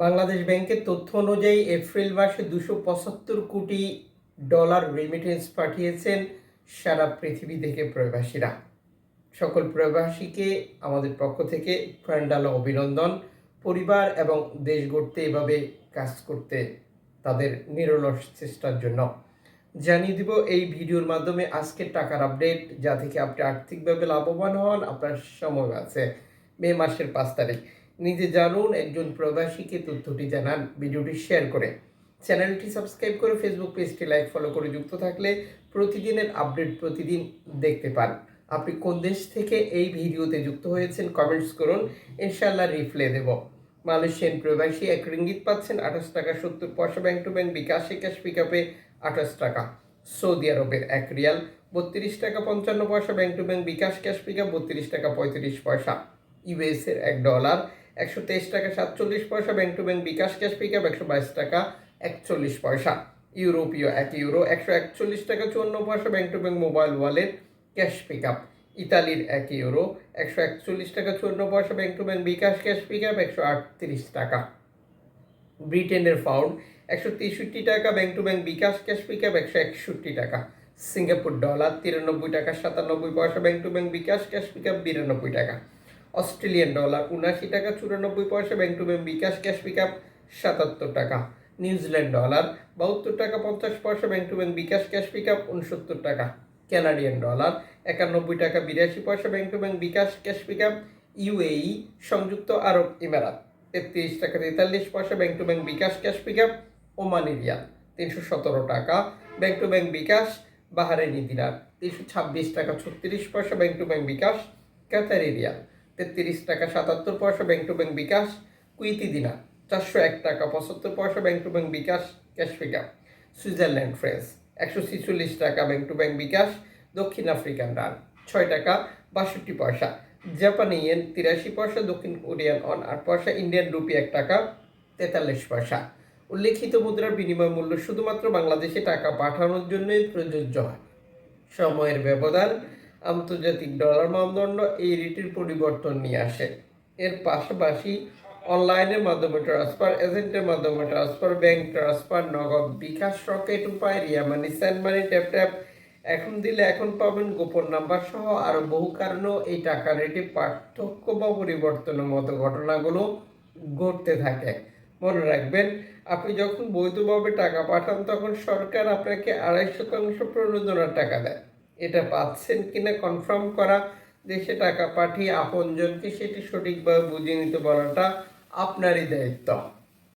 বাংলাদেশ ব্যাংকের তথ্য অনুযায়ী এপ্রিল মাসে $275 কোটি রেমিটেন্স পাঠিয়েছেন সারা পৃথিবী থেকে প্রবাসীরা। সকল প্রবাসীকে আমাদের পক্ষ থেকে প্রাণঢালা অভিনন্দন। পরিবার এবং দেশ গড়তে এভাবে কাজ করতে তাদের নিরলস চেষ্টার জন্য জানিয়ে দিব এই ভিডিওর মাধ্যমে আজকের টাকার আপডেট, যা থেকে আপনি আর্থিকভাবে লাভবান হন। আপনার সময় আছে মে মাসের 5 তারিখ। নিজে জানুন, একজন প্রবাসীকে তথ্যটি জানান ভিডিওটি শেয়ার করে। চ্যানেলটি সাবস্ক্রাইব করে ফেসবুক পেজটি লাইক ফলো করে যুক্ত থাকলে প্রতিদিনের আপডেট প্রতিদিন দেখতে পান। আপনি কোন দেশ থেকে এই ভিডিওতে যুক্ত হয়েছেন কমেন্টস করুন, ইনশাআল্লাহ রিপ্লাই দেব। মালয়েশিয়ান প্রবাসী 1 রিঙ্গিত পাচ্ছেন 28 টাকা 70 পয়সা ব্যাংক টু ব্যাংক বিকাশে, ক্যাশ পিকআপে 28 টাকা। সৌদি আরবের 1 রিয়াল 32 টাকা 55 পয়সা bank to bank bKash, cash pickup 32 টাকা 35 পয়সা। ইউএস এর $1 123 টাকা 47 পয়সা bank to bank bKash, cash pickup 122 টাকা 41 পয়সা। ইউরোপীয় 1 ইউরো 141 টাকা 54 পয়সা bank to bank mobile wallet, cash pickup. ইতালির 1 ইউরো 141 টাকা 54 পয়সা bank to bank bKash, cash pickup 138 টাকা। ব্রিটেনের পাউন্ড 163 টাকা bank to bank bKash, cash pickup 161 টাকা। সিঙ্গাপুর ডলার 93 টাকা 97 পয়সা bank to bank bKash, cash pickup 92 টাকা। অস্ট্রেলিয়ান ডলার 79 টাকা 94 পয়সা bank to bank bKash, cash pickup 77 টাকা। নিউজিল্যান্ড ডলার 72 টাকা 50 পয়সা bank to bank bKash, cash pickup 69 টাকা। কানাডিয়ান ডলার 91 টাকা 82 পয়সা bank to bank bKash, cash pickup. UAE সংযুক্ত আরব ইমারাত 33 টাকা 43 পয়সা bank to bank bKash, cash pickup. Omani রিয়াল 317 টাকা bank to bank bKash. Bahraini দিনার 326 টাকা 36 পয়সা bank to bank bKash. Qatari রিয়াল 33 টাকা 77 পয়সা bank to bank bKash. Kuwaiti দিনার 401 টাকা 75 পয়সা bank to bank bKash, cash pickup. Switzerland francs 146 টাকা ব্যাংক টু ব্যাংক বিকাশ। দক্ষিণ আফ্রিকান রান 6 টাকা 62 পয়সা। জাপানি ইয়েন 83 পয়সা। দক্ষিণ কোরিয়ান অন 8 পয়সা। ইন্ডিয়ান রুপি 1 টাকা 43 পয়সা। উল্লেখিত মুদ্রার বিনিময় মূল্য শুধুমাত্র বাংলাদেশে টাকা পাঠানোর জন্যই প্রযোজ্য হয়। সময়ের ব্যবধান আন্তর্জাতিক ডলার মানদণ্ড এই রেটের পরিবর্তন নিয়ে আসে। এর পাশাপাশি অনলাইনের মাধ্যমে ট্রান্সফার, এজেন্টের মাধ্যমে ট্রান্সফার, ব্যাংক ট্রান্সফার, নগদ, বিকাশ, রকেট উপায়, রিয়া মানি, সেন্ড মানি, ট্যাপ এখন দিলে এখন পাবেন, গোপন নাম্বার সহ আরও বহু কারণেও এই টাকা রেটে পার্থক্য বা পরিবর্তনের মতো ঘটনাগুলো ঘটতে থাকে। মনে রাখবেন, আপনি যখন বৈধভাবে টাকা পাঠান তখন সরকার আপনাকে 2.5% প্রণোদনার টাকা দেয়। এটা পাচ্ছেন কিনা কনফার্ম করা, দেশে টাকা পাঠিয়ে আপনজনকে সেটি সঠিকভাবে বুঝিয়ে নিতে বলাটা আপনারই দায়িত্ব।